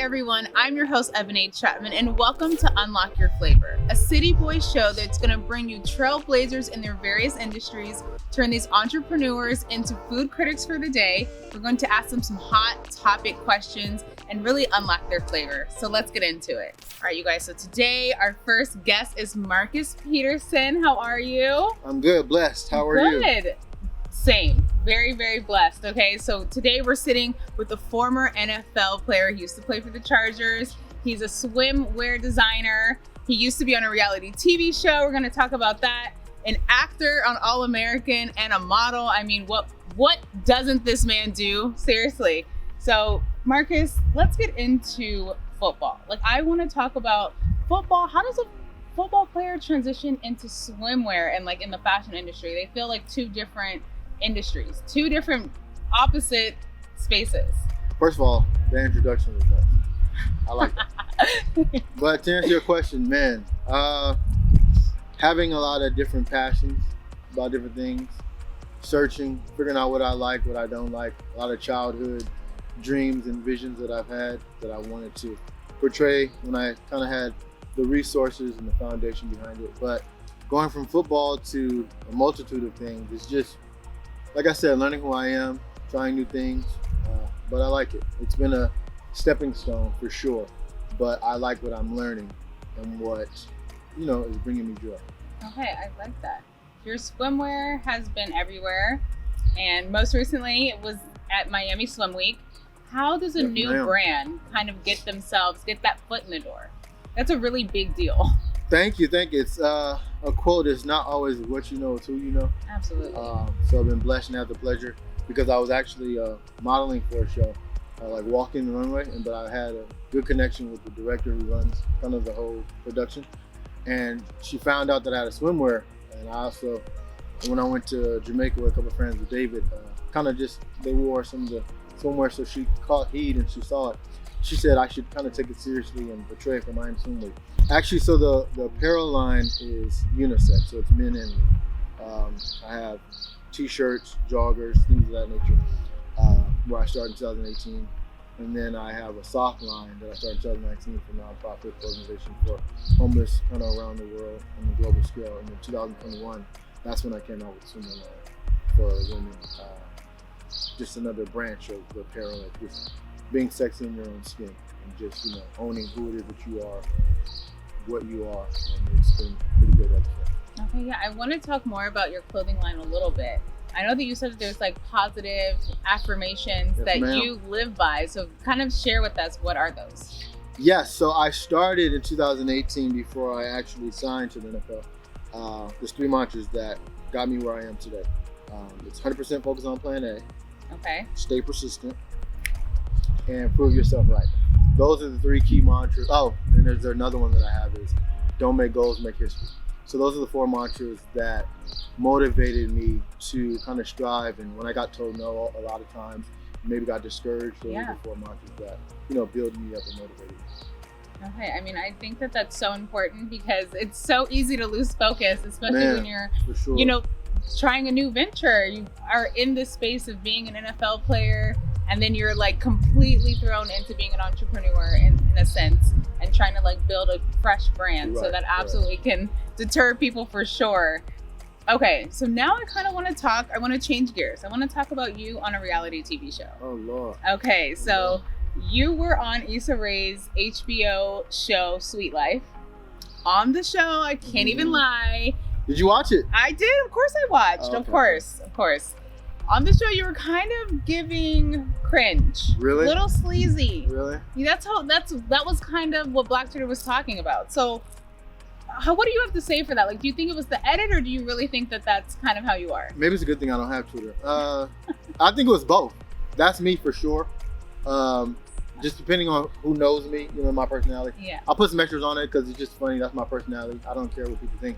everyone, I'm your host Evan H. Chapman, and welcome to Unlock Your Flavor, a City Boy show that's going to bring you trailblazers in their various industries, turn these entrepreneurs into food critics for the day. We're going to ask them some hot topic questions and really unlock their flavor. So let's get into it. All right, you guys, so today our first guest is Marcus Peterson. How are you? I'm good, blessed. How are you? Good. Same. Very, very blessed. Okay, so today we're sitting with a former NFL player. He used to play for the Chargers. He's a swimwear designer. He used to be on a reality TV show. We're going to talk about that. An actor on All American and a model. I mean, what doesn't this man do? Seriously. So, Marcus, let's get into football. Like, I want to talk about football. How does a football player transition into swimwear and like in the fashion industry? They feel like two different industries, two different opposite spaces. First of all, the introduction was nice. I like that. But to answer your question, man, having a lot of different passions about different things, searching, figuring out what I like, what I don't like, a lot of childhood dreams and visions that I've had that I wanted to portray when I kind of had the resources and the foundation behind it. But going from football to a multitude of things, it's just, like I said, learning who I am, trying new things, but I like it. It's been a stepping stone for sure, but I like what I'm learning and what, is bringing me joy. Okay, I like that. Your swimwear has been everywhere, and most recently it was at Miami Swim Week. How does a new brand kind of get that foot in the door? That's a really big deal. Thank you. It's a quote is not always what you know, it's who you know. Absolutely. So I've been blessed and had the pleasure because I was actually modeling for a show, like walking the runway, but I had a good connection with the director who runs kind of the whole production. And she found out that I had a swimwear. And I also, when I went to Jamaica with a couple of friends with David, they wore some of the swimwear, so she caught heat and she saw it. She said I should kind of take it seriously and portray it for Miami Swim Week. Actually, so the apparel line is unisex, so it's men and women. I have t-shirts, joggers, things of that nature, where I started in 2018. And then I have a sock line that I started in 2019 for nonprofit organization for homeless kind of around the world on a global scale. And in 2021, that's when I came out with swimwear line for women. Just another branch of the apparel, like just being sexy in your own skin and just, owning who it is that you are, what you are, and it's been pretty good ever since. Okay, yeah, I want to talk more about your clothing line a little bit. I know that you said that there's like positive affirmations that you live by, so kind of share with us, what are those? Yes, so I started in 2018 before I actually signed to the NFL. There's 3 mantras that got me where I am today. It's 100% focus on plan A. Okay. Stay persistent. And prove yourself right. Those are the 3 key mantras. Oh, and there's another one that I have is don't make goals, make history. So those are the 4 mantras that motivated me to kind of strive. And when I got told no a lot of times, maybe got discouraged, those are the 4 mantras that, build me up and motivated me. Okay, I mean, I think that that's so important because it's so easy to lose focus, especially when you're, trying a new venture. You are in this space of being an NFL player, and then you're like completely thrown into being an entrepreneur in a sense, and trying to like build a fresh brand. So that absolutely can deter people for sure. Okay, so now I want to change gears. I want to talk about you on a reality TV show. Oh, Lord. Okay, so you were on Issa Rae's HBO show, Sweet Life. On the show, I can't even lie. Did you watch it? I did. Of course I watched. Oh, okay. Of course. On the show, you were kind of giving cringe. Really? A little sleazy. Really? Yeah, that was kind of what Black Twitter was talking about. So, what do you have to say for that? Like, do you think it was the edit, or do you really think that that's kind of how you are? Maybe it's a good thing I don't have Twitter. I think it was both. That's me for sure. Just depending on who knows me, my personality. Yeah. I'll put some extras on it because it's just funny. That's my personality. I don't care what people think.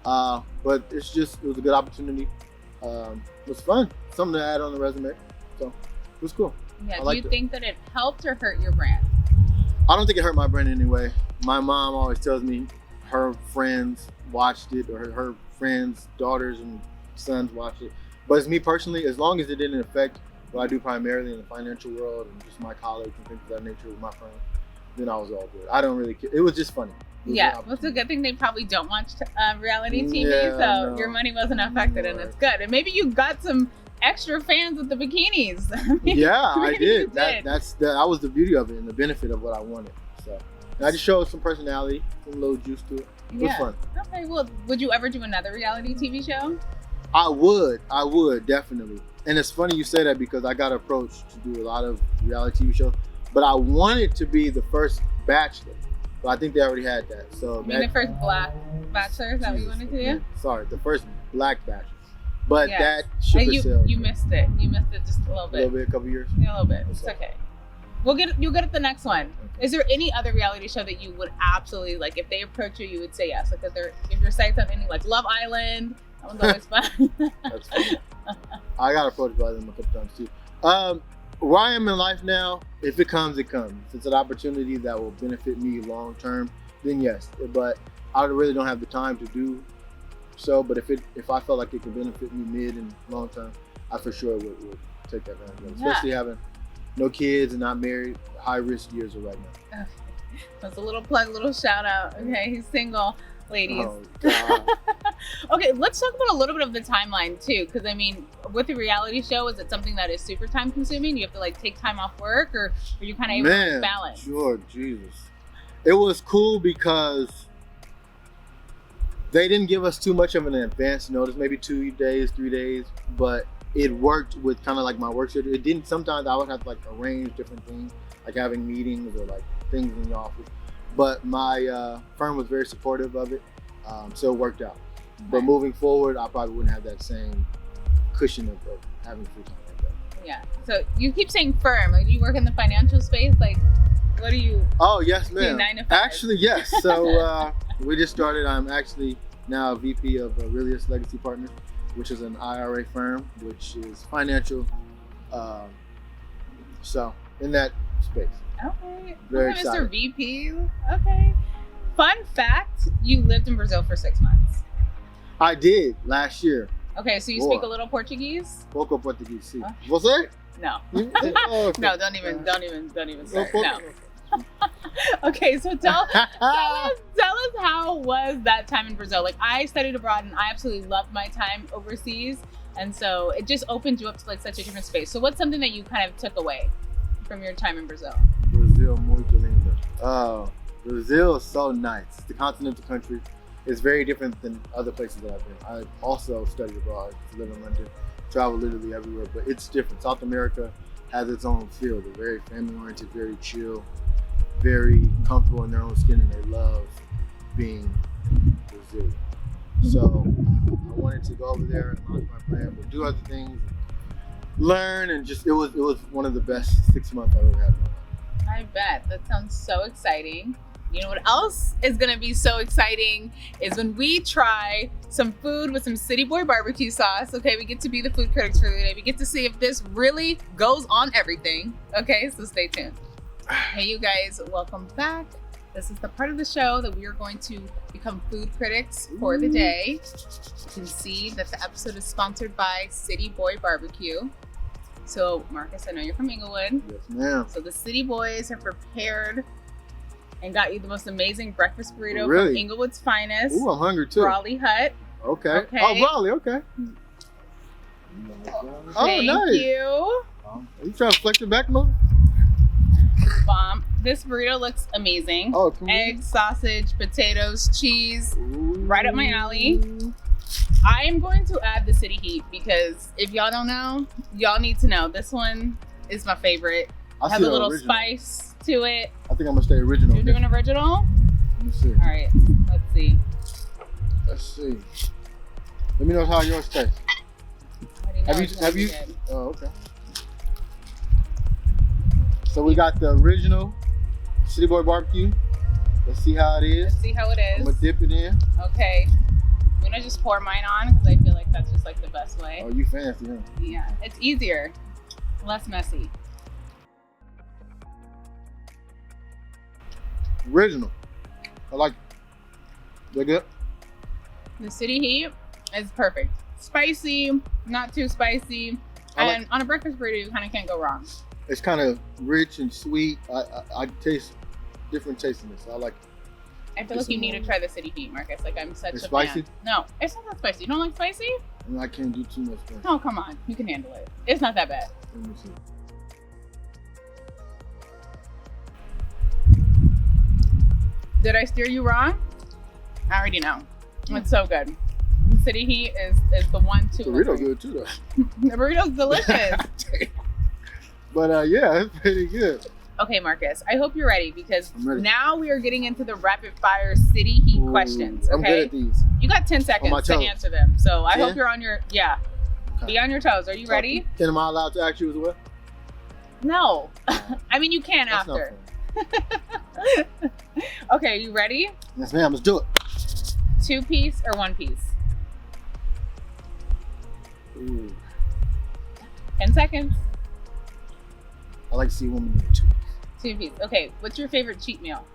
But it was a good opportunity. It was fun. Something to add on the resume. So it was cool. Yeah. Do you think that it helped or hurt your brand? I don't think it hurt my brand in any way. My mom always tells me her friends watched it, or her friends, daughters and sons watched it. But it's me personally, as long as it didn't affect what I do primarily in the financial world and just my colleagues and things of that nature with my firm, then I was all good. I don't really care. It was just funny. Yeah, well, it's a good thing they probably don't watch reality TV, Yeah, so no. your money wasn't affected, and it's good. And maybe you got some extra fans with the bikinis. Yeah, I Maybe you did. That was the beauty of it and the benefit of what I wanted. So, and I just showed some personality, some little juice to it. It was fun. Okay, well, would you ever do another reality TV show? I would definitely. And it's funny you say that because I got approached to do a lot of reality TV shows, but I wanted to be the first Bachelor. But I think they already had that. So You mean the first Black Bachelor? Is that what you wanted to do? Sorry, the first Black Bachelor. But Yes. that ship has sailed. You missed it. You missed it just a little bit. A couple years. Yeah, a little bit. It's okay. You'll get at the next one. Okay. Is there any other reality show that you would absolutely like if they approach you would say yes? Like if your site's on any like Love Island, that one's always fun. That's funny. I got approached by them a couple times too. Where I am in life now, if it comes, it comes. If it's an opportunity that will benefit me long term, then yes. But I really don't have the time to do so. But if I felt like it could benefit me mid and long term, I for sure would take that advantage. Especially having no kids and not married. High risk years are right now. Okay. That's a little plug, little shout out. Okay, he's single, ladies. Oh, God. Okay, let's talk about a little bit of the timeline too, because I mean, with the reality show, is it something that is super time consuming? You have to like take time off work, or are you kind of able to balance? Sure, Jesus. It was cool because they didn't give us too much of an advance notice, maybe 2 days, 3 days, but it worked with kind of like my work schedule. It didn't, sometimes I would have to like arrange different things, like having meetings or like things in the office. But my firm was very supportive of it, so it worked out. But moving forward, I probably wouldn't have that same cushion of having free time like that. Yeah. So you keep saying firm. Like, do you work in the financial space? Like, what do you? Oh yes, ma'am. 9 to 5? Actually, yes. So we just started. I'm actually now a VP of Aurelius Legacy Partners, which is an IRA firm, which is financial. So in that space. Okay. Very Okay, excited. Mr. VP. Okay. Fun fact: you lived in Brazil for 6 months. I did last year. Okay, so you speak a little Portuguese? Pouco Portuguese, sim. Você? No. Oh, okay. No, don't even start. Pouco- No. Okay, so tell us how was that time in Brazil? Like, I studied abroad and I absolutely loved my time overseas, and so it just opened you up to like such a different space. So what's something that you kind of took away from your time in Brazil? Brazil, muito lindo. Brazil is so nice. The continental country is very different than other places that I've been. I also studied abroad, live in London, travel literally everywhere, but it's different. South America has its own feel. They're very family-oriented, very chill, very comfortable in their own skin, and they love being Brazilian. So I wanted to go over there and launch my brand, but do other things, learn, and just it was one of the best 6 months I've ever had in my life. I bet. That sounds so exciting. You know what else is going to be so exciting is when we try some food with some CITYBOi BBQ sauce. Okay, we get to be the food critics for the day. We get to see if this really goes on everything. Okay, so stay tuned. Hey, you guys, welcome back. This is the part of the show that we are going to become food critics for the day. You can see that the episode is sponsored by CITYBOi BBQ. So, Marcus, I know you're from Inglewood. Yes, ma'am. So the City Boys have prepared and got you the most amazing breakfast burrito Really? from Inglewood's finest, Ooh, I'm hungry too. Brolly Hut. Okay. Okay. Oh, Brolly, okay. Oh, Thank nice. you. Are you trying to flex it back, Mo? Bomb. This burrito looks amazing. Oh, come Eggs, sausage, potatoes, cheese. on. Right up my alley. I am going to add the city heat because if y'all don't know, y'all need to know. This one is my favorite. I Has see a the little original. spice to it. I think I'm gonna stay original. You're doing original? Let me see. All right, let's see. Let's see. Let me know how yours tastes. I already know Have you? it's gonna Have be you? good. Oh, okay. So we got the original CITYBOi BBQ. Let's see how it is. Let's see how it I'm is. gonna dip it in. Okay. I'm gonna just pour mine on because I feel like that's just like the best way. Oh, you fancy, huh? Yeah, it's easier, less messy. Original. I like it. They good? The city heat is perfect. Spicy, not too spicy. I And on a breakfast burrito, you kind of can't go wrong. It's kind of rich and sweet. I taste different tastiness. I like it. I feel like you need to try the City Heat, Marcus. Like, I'm such It's a spicy? fan. No, it's not that spicy. You don't like spicy? And I can't do too much spice. Oh, come on. You can handle it. It's not that bad. Let me see. Did I steer you wrong? I already know. It's so good. The City Heat is the one to. Burrito good too though. The burrito's delicious. But yeah, it's pretty good. Okay, Marcus, I hope you're ready because I'm ready. now we are getting into the rapid fire City Heat questions. Okay, I'm good at these. You got 10 seconds to toes. answer them. So I 10? hope you're on your Okay. Be on your toes. Are you ready? Then am I allowed to ask you as well? No. I mean, you can That's after. not fair. Okay, you ready? Yes, ma'am. Let's do it. 2-piece or 1-piece? Ooh. 10 seconds. I like to see women in two. 2-piece. Okay, what's your favorite cheat meal?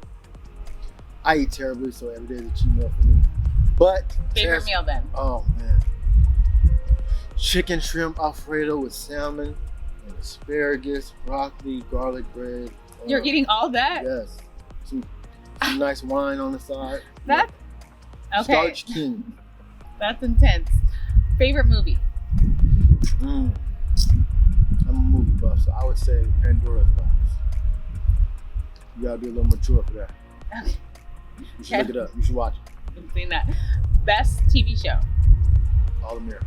I eat terribly, so every day is a cheat meal for me. But Favorite meal then? Oh man, chicken shrimp Alfredo with salmon and asparagus, broccoli, garlic bread. You're eating all that? Yes. Some nice wine on the side. That's okay. Starch king. That's intense. Favorite movie? I'm a movie buff, so I would say Pandora's Box. You gotta be a little mature for that. Okay. You should look it up. You should watch it. I haven't seen that. Best TV show? All the mirror.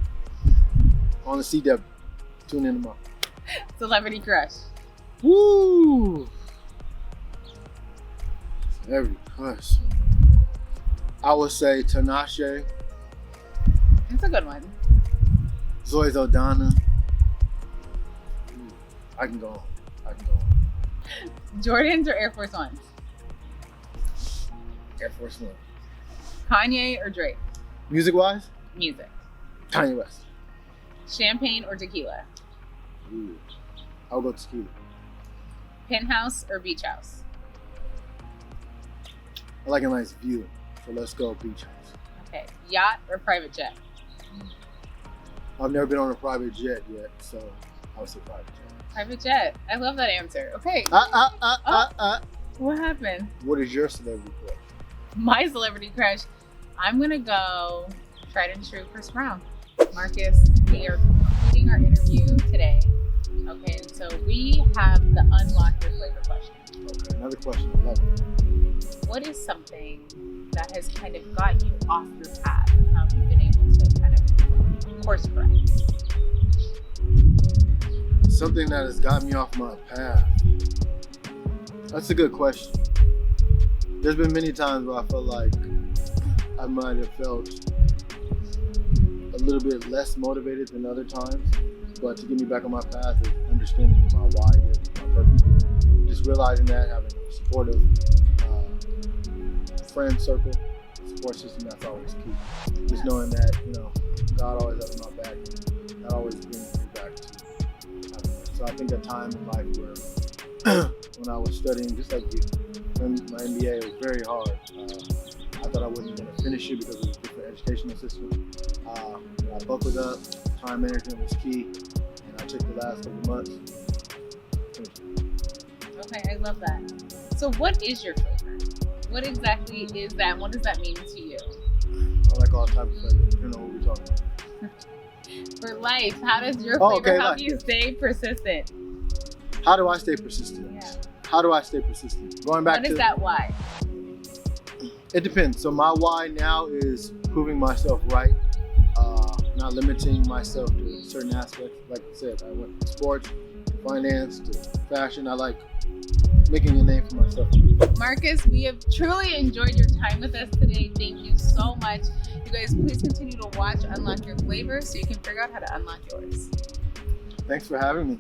On the CW. Tune in tomorrow. Celebrity crush? Woo! Every crush. I would say Tinashe, It's a good one. Zoe Saldana. I can go on. Jordans or Air Force Ones? Air Force One. Kanye or Drake? Music wise, Music. Kanye West. Champagne or tequila? Ooh. I'll go tequila. Penthouse or beach house? I like a nice view, so let's go beach house. Okay. Yacht or private jet? I've never been on a private jet yet, so I would say private jet. Private jet. I love that answer. Okay. What happened? What is your celebrity crush? My celebrity crush. I'm gonna go tried and true Chris Brown. Marcus, we are completing our interview today. Okay, so we have the unlock your flavor question. Okay, another question. I love it. What is something that has kind of got you off your path and how have you been able to kind of course correct? Something that has got me off my path. That's a good question. There's been many times where I felt like I might have felt a little bit less motivated than other times, but to get me back on my path is understanding what my why is, my purpose. Just realizing that, having a supportive friend circle, support system, that's always key. Just knowing that, God always has my back, and that always brings me back to happiness. So I think a time in life where when I was studying, just like you, in my MBA, it was very hard. I thought I wasn't going to finish it because it was a different educational system. And I buckled up, time management was key, and I took the last couple of months. Okay, I love that. So what is your flavor? What exactly is that and what does that mean to you? I like all types of flavors, depending on what we're talking about. For life, how does your flavor help you stay persistent? How do I stay persistent? Yeah. How do I stay persistent? Going back What is that why? It depends. So my why now is proving myself right, not limiting myself to certain aspects. Like I said, I went from sports, to finance, to fashion. I like making a name for myself. Marcus, we have truly enjoyed your time with us today. Thank you so much. You guys, please continue to watch Unlock Your Flavor so you can figure out how to unlock yours. Thanks for having me.